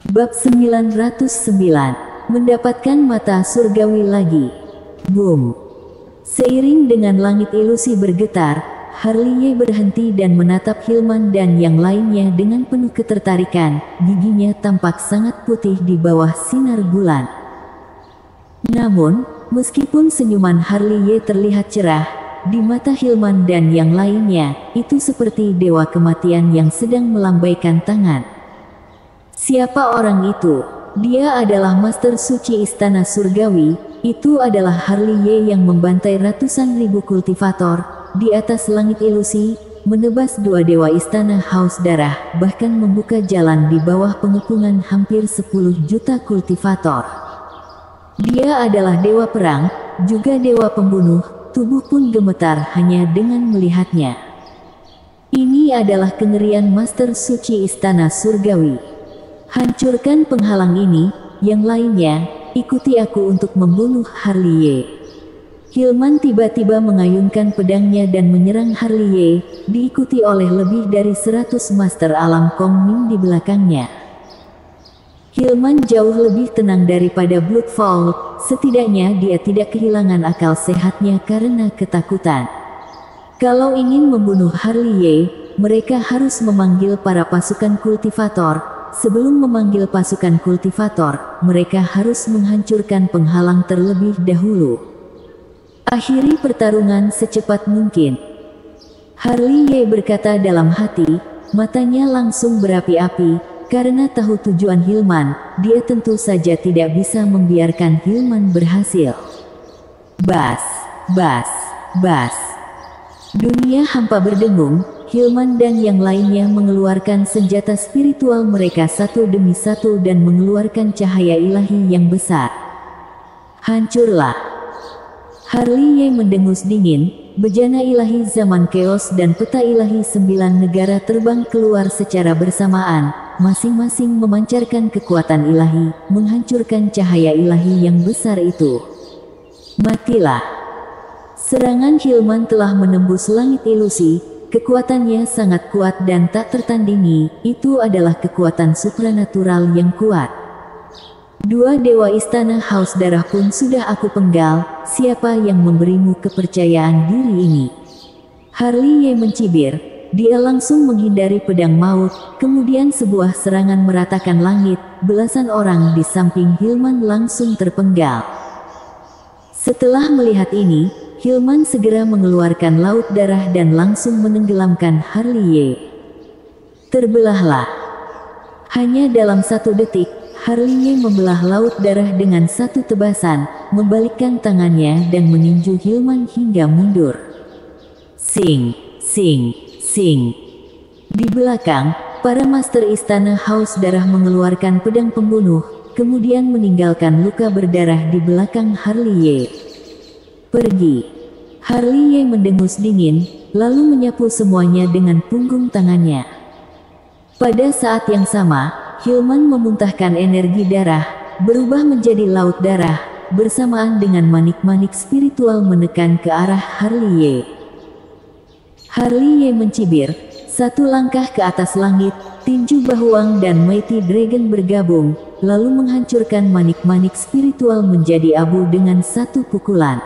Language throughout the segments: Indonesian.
Bab 909. Mendapatkan mata surgawi lagi. Boom. Seiring dengan langit ilusi bergetar, Harley berhenti dan menatap Hilman dan yang lainnya dengan penuh ketertarikan. Giginya tampak sangat putih di bawah sinar bulan. Namun, meskipun senyuman Harley terlihat cerah, di mata Hilman dan yang lainnya, itu seperti dewa kematian yang sedang melambaikan tangan. Siapa orang itu? Dia adalah Master Suci Istana Surgawi. Itu adalah Harley yang membantai ratusan ribu kultivator di atas langit ilusi, menebas dua dewa istana haus darah, bahkan membuka jalan di bawah pengepungan hampir 10 juta kultivator. Dia adalah dewa perang, juga dewa pembunuh. Tubuh pun gemetar hanya dengan melihatnya. Ini adalah kengerian Master Suci Istana Surgawi. Hancurkan penghalang ini, yang lainnya, ikuti aku untuk membunuh Harley. Hilman tiba-tiba mengayunkan pedangnya dan menyerang Harley, diikuti oleh lebih dari 100 Master Alam Kongming di belakangnya. Hilman jauh lebih tenang daripada Bloodfall, setidaknya dia tidak kehilangan akal sehatnya karena ketakutan. Kalau ingin membunuh Harley, mereka harus memanggil para pasukan kultivator. Sebelum memanggil pasukan kultivator, mereka harus menghancurkan penghalang terlebih dahulu. Akhiri pertarungan secepat mungkin. Harley berkata dalam hati, matanya langsung berapi-api, karena tahu tujuan Hilman, dia tentu saja tidak bisa membiarkan Hilman berhasil. Bas, bas, bas. Dunia hampa berdengung. Hilman dan yang lainnya mengeluarkan senjata spiritual mereka satu demi satu dan mengeluarkan cahaya ilahi yang besar. Hancurlah. Harley mendengus dingin, bejana ilahi zaman Chaos dan peta ilahi 9 negara terbang keluar secara bersamaan, masing-masing memancarkan kekuatan ilahi, menghancurkan cahaya ilahi yang besar itu. Matilah. Serangan Hilman telah menembus langit ilusi. Kekuatannya sangat kuat dan tak tertandingi, itu adalah kekuatan supranatural yang kuat. Dua dewa istana haus darah pun sudah aku penggal, siapa yang memberimu kepercayaan diri ini? Harley mencibir, dia langsung menghindari pedang maut, kemudian sebuah serangan meratakan langit, belasan orang di samping Hilman langsung terpenggal. Setelah melihat ini, Hilman segera mengeluarkan laut darah dan langsung menenggelamkan Harley. Terbelahlah. Hanya dalam 1 detik, Harley membelah laut darah dengan satu tebasan, membalikkan tangannya dan meninju Hilman hingga mundur. Sing, sing, sing. Di belakang, para master istana haus darah mengeluarkan pedang pembunuh, kemudian meninggalkan luka berdarah di belakang Harley. Pergi. Harley mendengus dingin, lalu menyapu semuanya dengan punggung tangannya. Pada saat yang sama, Hilman memuntahkan energi darah, berubah menjadi laut darah, bersamaan dengan manik-manik spiritual menekan ke arah Harley. Harley mencibir, satu langkah ke atas langit, tinju Bahuang dan Mighty Dragon bergabung, lalu menghancurkan manik-manik spiritual menjadi abu dengan satu pukulan.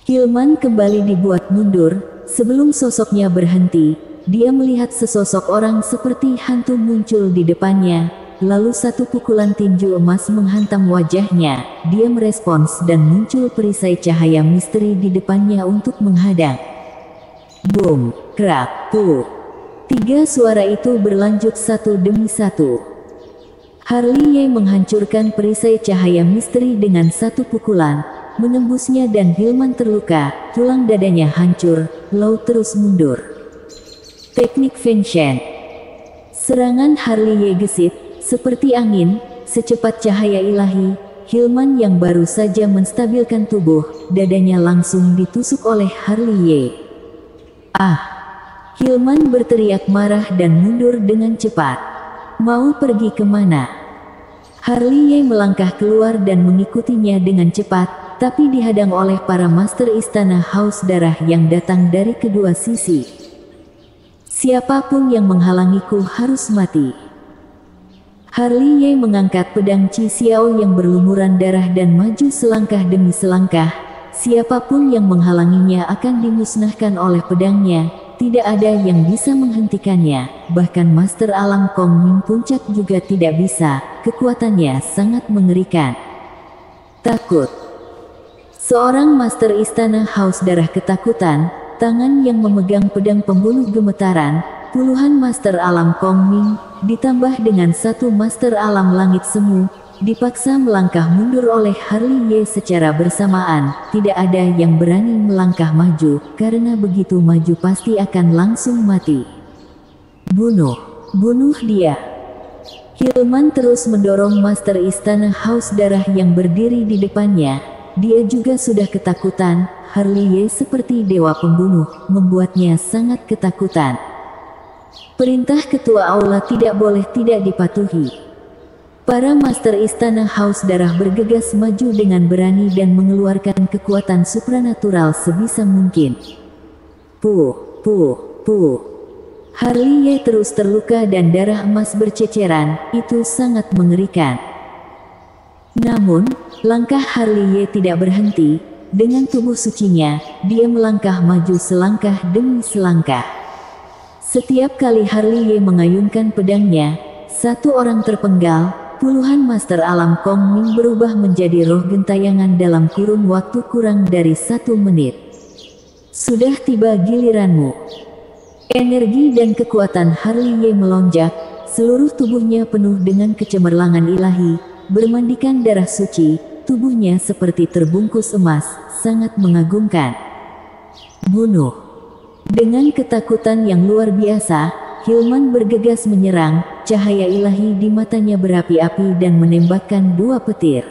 Hilman kembali dibuat mundur, sebelum sosoknya berhenti, dia melihat sesosok orang seperti hantu muncul di depannya, lalu satu pukulan tinju emas menghantam wajahnya, dia merespons dan muncul perisai cahaya misteri di depannya untuk menghadang. Boom, krak, pu. 3 suara itu berlanjut satu demi satu. Harley menghancurkan perisai cahaya misteri dengan satu pukulan, menembusnya dan Hilman terluka, tulang dadanya hancur, laut terus mundur. Teknik Feng Shen. Serangan Harley gesit, seperti angin, secepat cahaya ilahi. Hilman yang baru saja menstabilkan tubuh, dadanya langsung ditusuk oleh Harley. Ah! Hilman berteriak marah dan mundur dengan cepat. Mau pergi kemana? Harley melangkah keluar dan mengikutinya dengan cepat, tapi dihadang oleh para master istana haus darah yang datang dari kedua sisi. Siapapun yang menghalangiku harus mati. Harley Ye mengangkat pedang Qi Xiao yang berlumuran darah dan maju selangkah demi selangkah. Siapapun yang menghalanginya akan dimusnahkan oleh pedangnya. Tidak ada yang bisa menghentikannya. Bahkan Master Alam Kong Ming Puncak juga tidak bisa. Kekuatannya sangat mengerikan. Takut. Seorang Master Istana Haus Darah ketakutan. Tangan yang memegang pedang pembunuh gemetaran. Puluhan Master Alam Kong Ming, ditambah dengan satu Master Alam Langit Semu, dipaksa melangkah mundur oleh Harley Ye secara bersamaan. Tidak ada yang berani melangkah maju, karena begitu maju pasti akan langsung mati. Bunuh dia. Hilman terus mendorong Master Istana Haus Darah yang berdiri di depannya. Dia juga sudah ketakutan. Harley Ye seperti dewa pembunuh, membuatnya sangat ketakutan. Perintah ketua aula tidak boleh tidak dipatuhi. Para Master Istana Haus Darah bergegas maju dengan berani dan mengeluarkan kekuatan supranatural sebisa mungkin. Puh. Harley Ye terus terluka dan darah emas berceceran, itu sangat mengerikan. Namun, langkah Harley Ye tidak berhenti. Dengan tubuh sucinya, dia melangkah maju selangkah demi selangkah. Setiap kali Harley Ye mengayunkan pedangnya, satu orang terpenggal. Puluhan Master Alam Kong Ming berubah menjadi roh gentayangan dalam kurun waktu kurang dari 1 menit. Sudah tiba giliranmu. Energi dan kekuatan Harley Ye melonjak. Seluruh tubuhnya penuh dengan kecemerlangan ilahi, bermandikan darah suci. Tubuhnya seperti terbungkus emas, sangat mengagumkan. Bunuh. Dengan ketakutan yang luar biasa, Hilman bergegas menyerang. Cahaya ilahi di matanya berapi-api dan menembakkan 2 petir.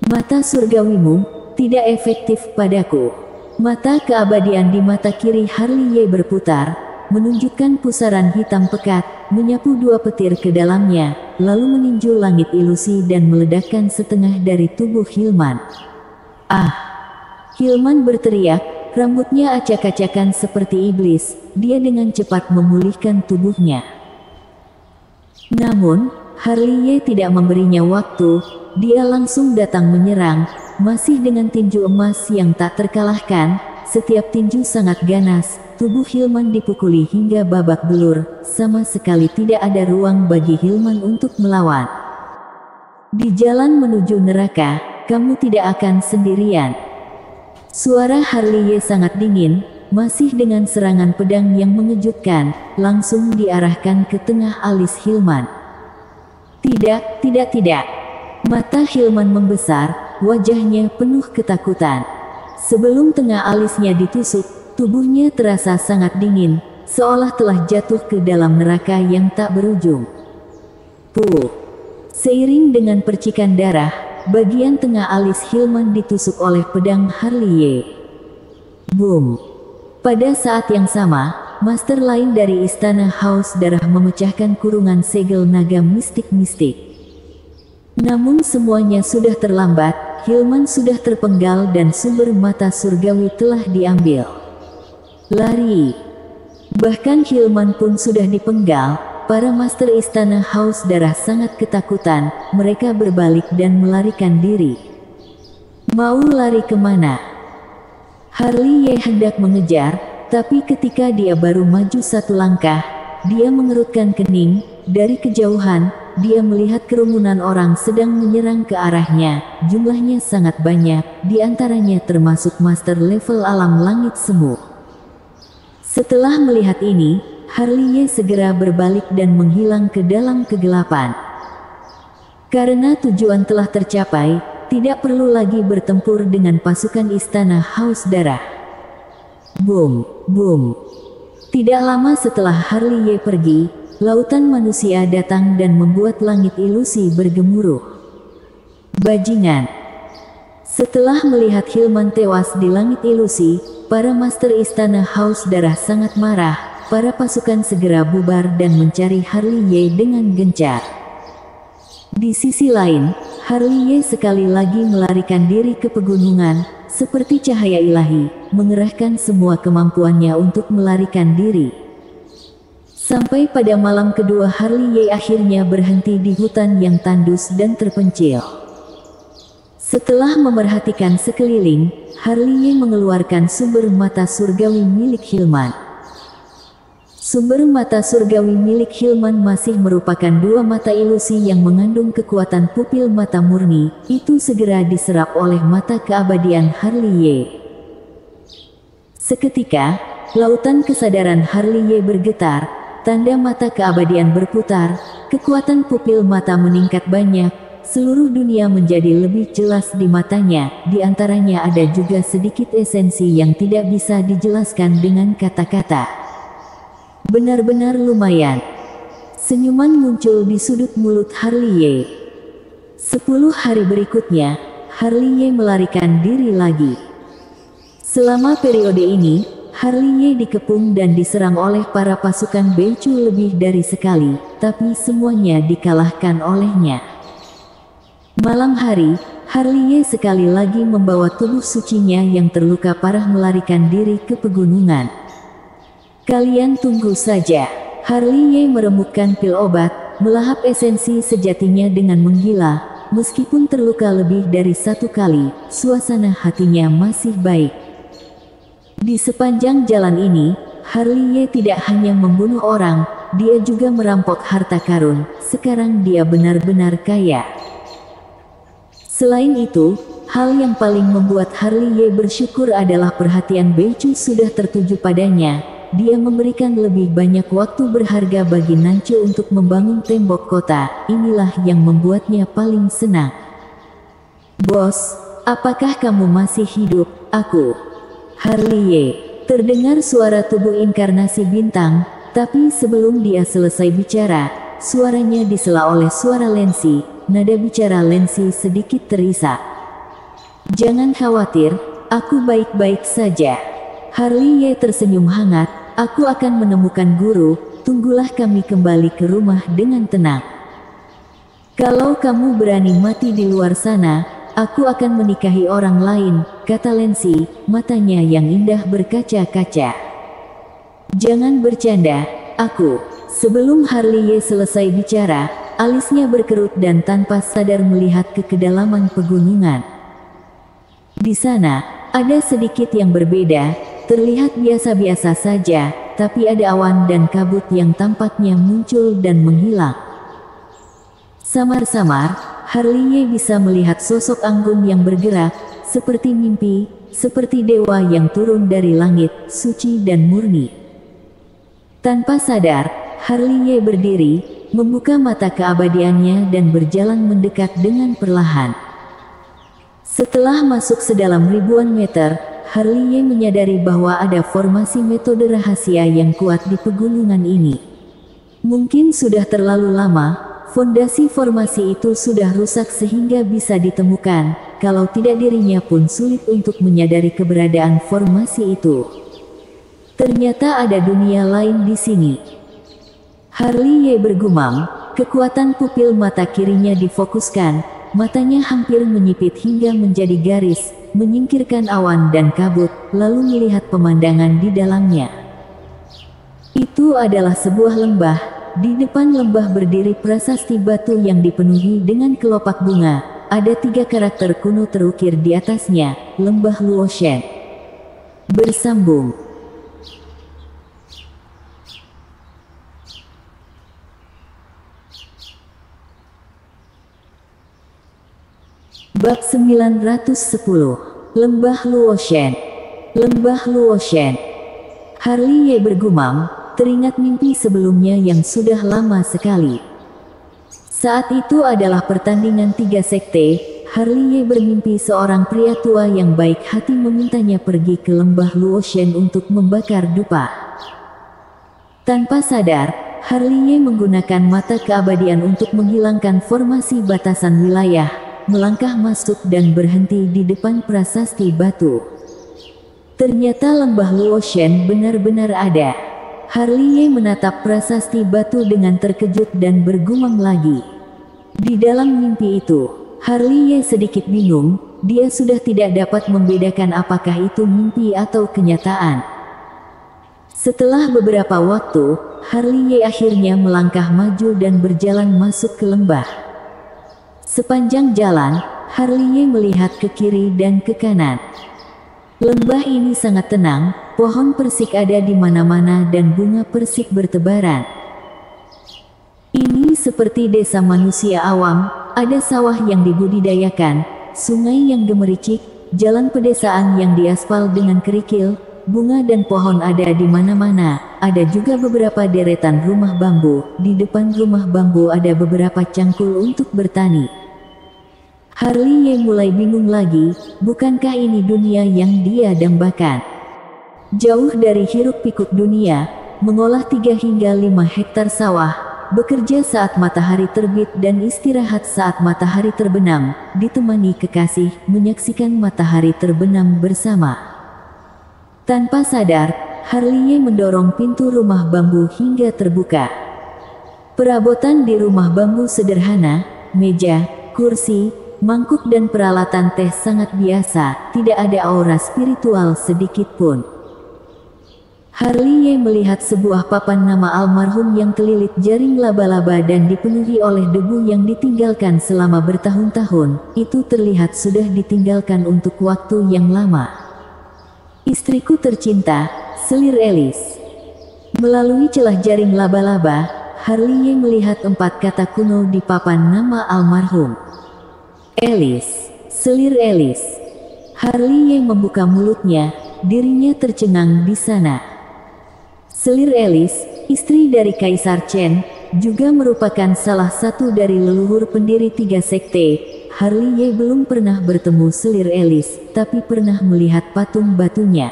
Mata surgawimu tidak efektif padaku. Mata keabadian di mata kiri Harley Ye berputar, menunjukkan pusaran hitam pekat, menyapu 2 petir ke dalamnya, lalu meninju langit ilusi dan meledakkan setengah dari tubuh Hilman. Ah! Hilman berteriak. Rambutnya acak-acakan seperti iblis, dia dengan cepat memulihkan tubuhnya. Namun, Harley Ye tidak memberinya waktu, dia langsung datang menyerang, masih dengan tinju emas yang tak terkalahkan. Setiap tinju sangat ganas, tubuh Hilman dipukuli hingga babak belur, sama sekali tidak ada ruang bagi Hilman untuk melawan. Di jalan menuju neraka, kamu tidak akan sendirian. Suara Harley Ye sangat dingin, masih dengan serangan pedang yang mengejutkan, langsung diarahkan ke tengah alis Hilman. Tidak. Mata Hilman membesar, wajahnya penuh ketakutan. Sebelum tengah alisnya ditusuk, tubuhnya terasa sangat dingin, seolah telah jatuh ke dalam neraka yang tak berujung. Puh! Seiring dengan percikan darah, bagian tengah alis Hilman ditusuk oleh pedang Harley Ye. Boom! Pada saat yang sama, master lain dari Istana Haus Darah memecahkan kurungan segel naga mistik-mistik. Namun semuanya sudah terlambat, Hilman sudah terpenggal dan sumber mata surgawi telah diambil. Lari! Bahkan Hilman pun sudah dipenggal. Para Master Istana Haus Darah sangat ketakutan, mereka berbalik dan melarikan diri. Mau lari kemana? Harley Ye hendak mengejar, tapi ketika dia baru maju 1 langkah, dia mengerutkan kening. Dari kejauhan, dia melihat kerumunan orang sedang menyerang ke arahnya. Jumlahnya sangat banyak, di antaranya termasuk Master level alam langit semu. Setelah melihat ini, Harley Ye segera berbalik dan menghilang ke dalam kegelapan. Karena tujuan telah tercapai, tidak perlu lagi bertempur dengan pasukan Istana Haus Darah. Boom! Tidak lama setelah Harley Ye pergi, lautan manusia datang dan membuat langit ilusi bergemuruh. Bajingan! Setelah melihat Hilman tewas di langit ilusi, para Master Istana Haus Darah sangat marah. Para pasukan segera bubar dan mencari Harley Ye dengan gencar. Di sisi lain, Harley Ye sekali lagi melarikan diri ke pegunungan, seperti cahaya ilahi, mengerahkan semua kemampuannya untuk melarikan diri. Sampai pada malam kedua Harley akhirnya berhenti di hutan yang tandus dan terpencil. Setelah memerhatikan sekeliling, Harley mengeluarkan sumber mata surgawi milik Hilman. Sumber mata surgawi milik Hilman masih merupakan dua mata ilusi yang mengandung kekuatan pupil mata murni, itu segera diserap oleh mata keabadian Harley. Seketika, lautan kesadaran Harley bergetar, tanda mata keabadian berputar, kekuatan pupil mata meningkat banyak, seluruh dunia menjadi lebih jelas di matanya, di antaranya ada juga sedikit esensi yang tidak bisa dijelaskan dengan kata-kata. Benar-benar lumayan. Senyuman muncul di sudut mulut Harley. 10 hari berikutnya, Harley melarikan diri lagi. Selama periode ini, Harley dikepung dan diserang oleh para pasukan Beichu lebih dari sekali, tapi semuanya dikalahkan olehnya. Malam hari, Harley sekali lagi membawa tubuh sucinya yang terluka parah melarikan diri ke pegunungan. Kalian tunggu saja. Harley meremukkan pil obat, melahap esensi sejatinya dengan menggila. Meskipun terluka lebih dari 1 kali, suasana hatinya masih baik. Di sepanjang jalan ini, Harley tidak hanya membunuh orang, dia juga merampok harta karun. Sekarang dia benar-benar kaya. Selain itu, hal yang paling membuat Harley bersyukur adalah perhatian Beichu sudah tertuju padanya. Dia memberikan lebih banyak waktu berharga bagi Nanchu untuk membangun tembok kota. Inilah yang membuatnya paling senang. Bos, apakah kamu masih hidup? Aku. Harley. Terdengar suara tubuh inkarnasi bintang, tapi sebelum dia selesai bicara, suaranya disela oleh suara Lensi. Nada bicara Lensi sedikit terisak. Jangan khawatir, aku baik-baik saja. Harley tersenyum hangat. Aku akan menemukan guru, tunggulah kami kembali ke rumah dengan tenang. Kalau kamu berani mati di luar sana, aku akan menikahi orang lain, kata Lensi, matanya yang indah berkaca-kaca. Jangan bercanda, aku. Sebelum Harley selesai bicara, alisnya berkerut dan tanpa sadar melihat ke kedalaman pegunungan. Di sana, ada sedikit yang berbeda. Terlihat biasa-biasa saja, tapi ada awan dan kabut yang tampaknya muncul dan menghilang. Samar-samar, Harley bisa melihat sosok anggun yang bergerak, seperti mimpi, seperti dewa yang turun dari langit, suci dan murni. Tanpa sadar, Harley berdiri, membuka mata keabadiannya dan berjalan mendekat dengan perlahan. Setelah masuk sedalam ribuan meter, Harley menyadari bahwa ada formasi metode rahasia yang kuat di pegunungan ini. Mungkin sudah terlalu lama, fondasi formasi itu sudah rusak sehingga bisa ditemukan, kalau tidak dirinya pun sulit untuk menyadari keberadaan formasi itu. Ternyata ada dunia lain di sini. Harley bergumam, kekuatan pupil mata kirinya difokuskan, matanya hampir menyipit hingga menjadi garis, menyingkirkan awan dan kabut, lalu melihat pemandangan di dalamnya. Itu adalah sebuah lembah. Di depan lembah berdiri prasasti batu yang dipenuhi dengan kelopak bunga. Ada 3 karakter kuno terukir di atasnya, lembah Luoshen. Bersambung. Bab 910. Lembah Luoshen. Lembah Luoshen. Harley bergumam, teringat mimpi sebelumnya yang sudah lama sekali. Saat itu adalah pertandingan 3 sekte. Harley bermimpi seorang pria tua yang baik hati memintanya pergi ke lembah Luoshen untuk membakar dupa. Tanpa sadar, Harley menggunakan mata keabadian untuk menghilangkan formasi batasan wilayah, melangkah masuk dan berhenti di depan prasasti batu. Ternyata lembah Luoshen benar-benar ada. Harley menatap prasasti batu dengan terkejut dan bergumam lagi. Di dalam mimpi itu, Harley sedikit bingung, dia sudah tidak dapat membedakan apakah itu mimpi atau kenyataan. Setelah beberapa waktu, Harley akhirnya melangkah maju dan berjalan masuk ke lembah. Sepanjang jalan, Harley melihat ke kiri dan ke kanan. Lembah ini sangat tenang, pohon persik ada di mana-mana dan bunga persik bertebaran. Ini seperti desa manusia awam, ada sawah yang dibudidayakan, sungai yang gemericik, jalan pedesaan yang diaspal dengan kerikil, bunga dan pohon ada di mana-mana. Ada juga beberapa deretan rumah bambu. Di depan rumah bambu ada beberapa cangkul untuk bertani. Harley mulai bingung lagi, bukankah ini dunia yang dia dambakan? Jauh dari hiruk-pikuk dunia, mengolah 3 hingga 5 hektar sawah, bekerja saat matahari terbit dan istirahat saat matahari terbenam, ditemani kekasih, menyaksikan matahari terbenam bersama. Tanpa sadar, Harley mendorong pintu rumah bambu hingga terbuka. Perabotan di rumah bambu sederhana, meja, kursi, mangkuk dan peralatan teh sangat biasa, tidak ada aura spiritual sedikit pun. Harley melihat sebuah papan nama almarhum yang terlilit jaring laba-laba dan dipenuhi oleh debu yang ditinggalkan selama bertahun-tahun. Itu terlihat sudah ditinggalkan untuk waktu yang lama. Istriku tercinta, selir Alice. Melalui celah jaring laba-laba, Harley melihat 4 kata kuno di papan nama almarhum. Alice, selir Alice. Harley membuka mulutnya, dirinya tercengang di sana. Selir Alice, istri dari Kaisar Chen, juga merupakan salah satu dari leluhur pendiri 3 sekte. Harley belum pernah bertemu selir Alice, tapi pernah melihat patung batunya.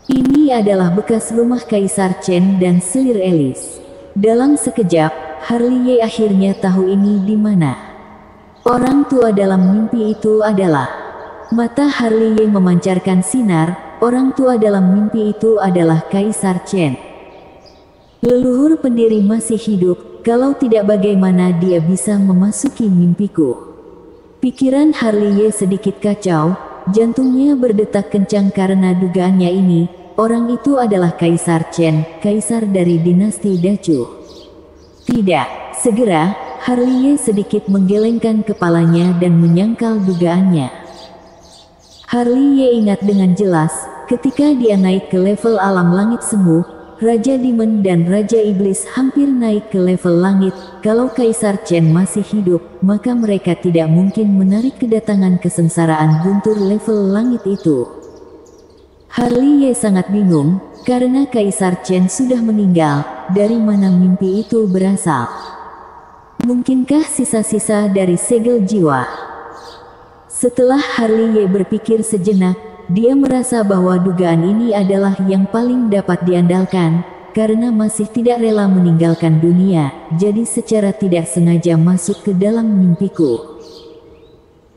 Ini adalah bekas rumah Kaisar Chen dan selir Alice. Dalam sekejap, Harley akhirnya tahu ini di mana. Orang tua dalam mimpi itu adalah. Mata Harley memancarkan sinar. Orang tua dalam mimpi itu adalah Kaisar Chen. Leluhur pendiri masih hidup, kalau tidak bagaimana dia bisa memasuki mimpiku. Pikiran Harley sedikit kacau, jantungnya berdetak kencang karena dugaannya ini, orang itu adalah Kaisar Chen, kaisar dari dinasti Dacu. Tidak, segera, Harley sedikit menggelengkan kepalanya dan menyangkal dugaannya. Harley ingat dengan jelas, ketika dia naik ke level alam langit semu, Raja Demon dan Raja Iblis hampir naik ke level langit. Kalau Kaisar Chen masih hidup, maka mereka tidak mungkin menarik kedatangan kesengsaraan guntur level langit itu. Harley sangat bingung, karena Kaisar Chen sudah meninggal. Dari mana mimpi itu berasal? Mungkinkah sisa-sisa dari segel jiwa? Setelah Harley berpikir sejenak, dia merasa bahwa dugaan ini adalah yang paling dapat diandalkan, karena masih tidak rela meninggalkan dunia, jadi secara tidak sengaja masuk ke dalam mimpiku.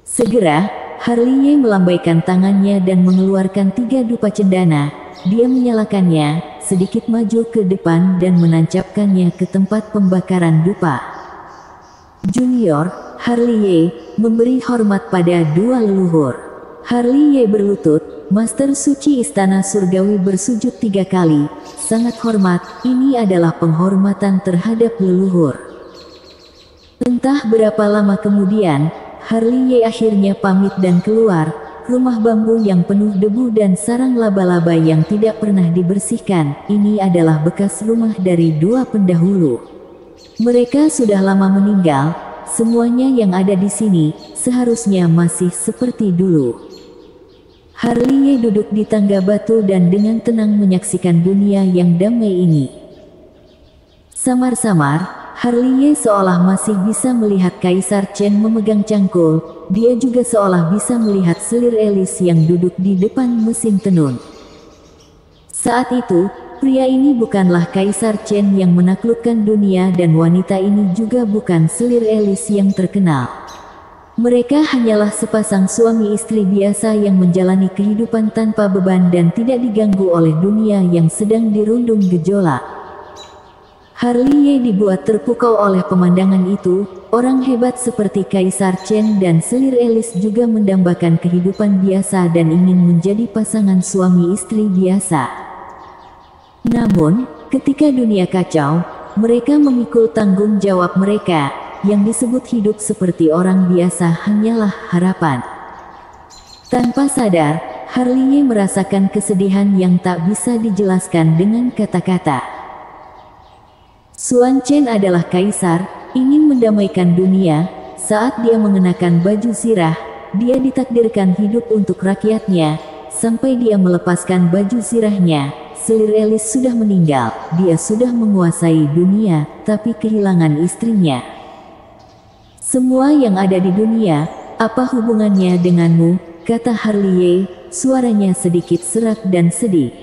Segera, Harley melambaikan tangannya dan mengeluarkan 3 dupa cendana. Dia menyalakannya, sedikit maju ke depan dan menancapkannya ke tempat pembakaran dupa. Junior, Harley memberi hormat pada 2 leluhur. Harley berlutut, Master Suci Istana Surgawi bersujud 3 kali, sangat hormat, ini adalah penghormatan terhadap leluhur. Entah berapa lama kemudian, Harley akhirnya pamit dan keluar, rumah bambu yang penuh debu dan sarang laba-laba yang tidak pernah dibersihkan, ini adalah bekas rumah dari 2 pendahulu. Mereka sudah lama meninggal, semuanya yang ada di sini, seharusnya masih seperti dulu. Harley duduk di tangga batu dan dengan tenang menyaksikan dunia yang damai ini. Samar-samar, Harley seolah masih bisa melihat Kaisar Chen memegang cangkul, dia juga seolah bisa melihat selir Alice yang duduk di depan mesin tenun. Saat itu, pria ini bukanlah Kaisar Chen yang menaklukkan dunia dan wanita ini juga bukan selir Alice yang terkenal. Mereka hanyalah sepasang suami istri biasa yang menjalani kehidupan tanpa beban dan tidak diganggu oleh dunia yang sedang dirundung gejolak. Harley dibuat terpukau oleh pemandangan itu, orang hebat seperti Kaisar Chen dan selir Alice juga mendambakan kehidupan biasa dan ingin menjadi pasangan suami istri biasa. Namun, Ketika dunia kacau, mereka memikul tanggung jawab mereka. Yang disebut hidup seperti orang biasa hanyalah harapan. Tanpa sadar, Harley merasakan kesedihan yang tak bisa dijelaskan dengan kata-kata. Xuan Chen adalah kaisar, ingin mendamaikan dunia. Saat dia mengenakan baju zirah, dia ditakdirkan hidup untuk rakyatnya. Sampai dia melepaskan baju zirahnya, selir Elis sudah meninggal. Dia sudah menguasai dunia, tapi kehilangan istrinya. Semua yang ada di dunia, apa hubungannya denganmu? Kata Harley, suaranya sedikit serak dan sedih.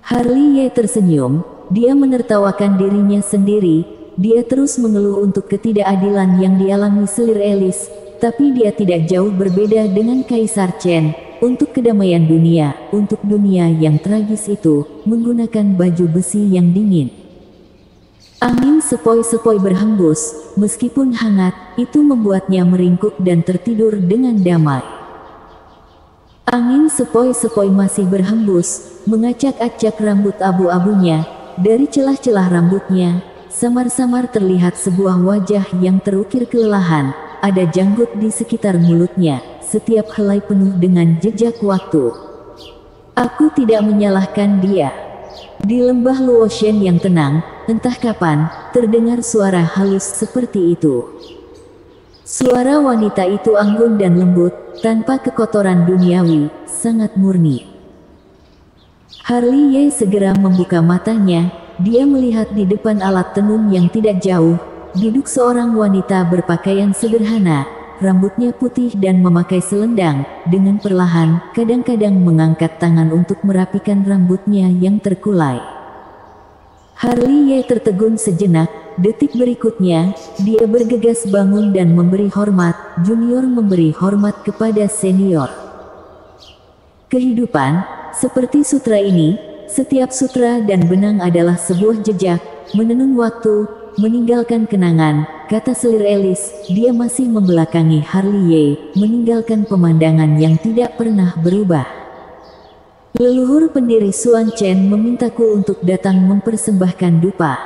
Harley tersenyum, dia menertawakan dirinya sendiri. Dia terus mengeluh untuk ketidakadilan yang dialami selir Elis, tapi dia tidak jauh berbeda dengan Kaisar Chen. Untuk kedamaian dunia, untuk dunia yang tragis itu, menggunakan baju besi yang dingin. Angin sepoi-sepoi berhembus, meskipun hangat, itu membuatnya meringkuk dan tertidur dengan damai. Angin sepoi-sepoi masih berhembus, mengacak-acak rambut abu-abunya. Dari celah-celah rambutnya, samar-samar terlihat sebuah wajah yang terukir kelelahan. Ada janggut di sekitar mulutnya, setiap helai penuh dengan jejak waktu. Aku tidak menyalahkan dia. Di lembah Luoshen yang tenang, entah kapan, terdengar suara halus seperti itu. Suara wanita itu anggun dan lembut, tanpa kekotoran duniawi, sangat murni. Harley segera membuka matanya, dia melihat di depan alat tenun yang tidak jauh, duduk seorang wanita berpakaian sederhana, rambutnya putih dan memakai selendang. Dengan perlahan, kadang-kadang mengangkat tangan untuk merapikan rambutnya yang terkulai. Harley tertegun sejenak, detik berikutnya, dia bergegas bangun dan memberi hormat. Junior memberi hormat kepada senior. Kehidupan, seperti sutra ini, setiap sutra dan benang adalah sebuah jejak, menenun waktu, meninggalkan kenangan, kata selir Elis. Dia masih membelakangi Harley, meninggalkan pemandangan yang tidak pernah berubah. Leluhur pendiri Xuan Chen memintaku untuk datang mempersembahkan dupa.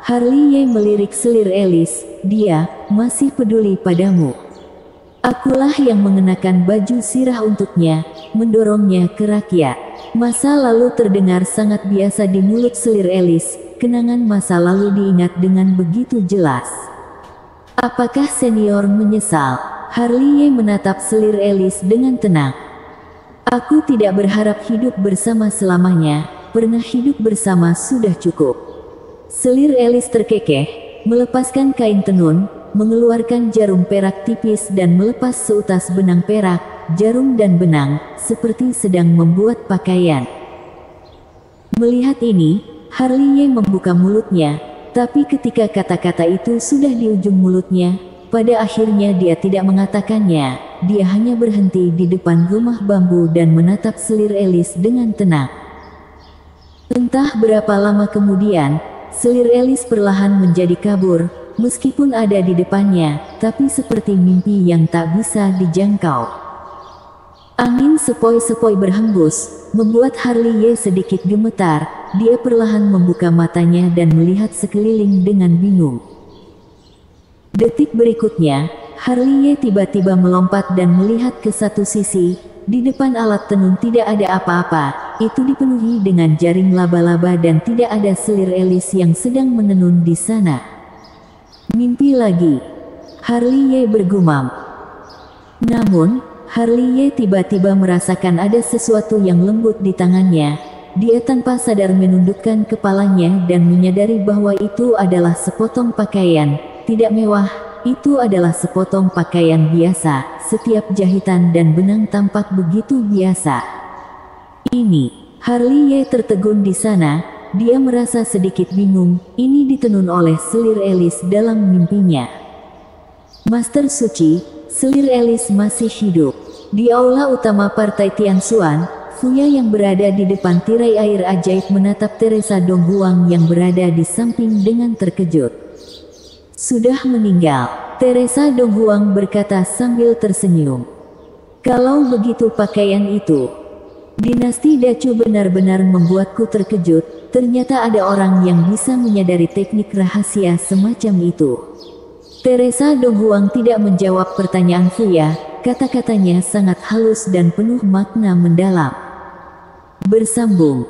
Harley melirik selir Elis, dia masih peduli padamu. Akulah yang mengenakan baju zirah untuknya, mendorongnya ke rakyat. Masa lalu terdengar sangat biasa di mulut selir Elis. Kenangan masa lalu diingat dengan begitu jelas. Apakah senior menyesal? Harley menatap selir Elis dengan tenang. Aku tidak berharap hidup bersama selamanya, pernah hidup bersama sudah cukup. Selir Elis terkekeh, melepaskan kain tenun, mengeluarkan jarum perak tipis dan melepas seutas benang perak, jarum dan benang, seperti sedang membuat pakaian. Melihat ini, Harley membuka mulutnya, tapi ketika kata-kata itu sudah di ujung mulutnya, pada akhirnya dia tidak mengatakannya. Dia hanya berhenti di depan rumah bambu dan menatap selir Elis dengan tenang. Entah berapa lama kemudian, selir Elis perlahan menjadi kabur, meskipun ada di depannya, tapi seperti mimpi yang tak bisa dijangkau. Angin sepoi-sepoi berhembus, membuat Harley sedikit gemetar. Dia perlahan membuka matanya dan melihat sekeliling dengan bingung. Detik berikutnya, Harley tiba-tiba melompat dan melihat ke satu sisi. Di depan alat tenun tidak ada apa-apa, itu dipenuhi dengan jaring laba-laba dan tidak ada selir Elis yang sedang menenun di sana. Mimpi lagi, Harley bergumam. Namun, Harley tiba-tiba merasakan ada sesuatu yang lembut di tangannya. Dia tanpa sadar menundukkan kepalanya dan menyadari bahwa itu adalah sepotong pakaian, tidak mewah, itu adalah sepotong pakaian biasa. Setiap jahitan dan benang tampak begitu biasa. Ini, Harley tertegun di sana, dia merasa sedikit bingung, ini ditenun oleh selir Elis dalam mimpinya. Master Suci, selir Elis masih hidup. Di aula utama Partai Tianxuan, Fuya yang berada di depan tirai air ajaib menatap Teresa Donghuang yang berada di samping dengan terkejut. Sudah meninggal, Teresa Donghuang berkata sambil tersenyum. Kalau begitu pakaian itu, dinasti Dacu benar-benar membuatku terkejut. ternyata ada orang yang bisa menyadari teknik rahasia semacam itu. Teresa Donghuang tidak menjawab pertanyaan Fuya, kata-katanya sangat halus dan penuh makna mendalam. Bersambung.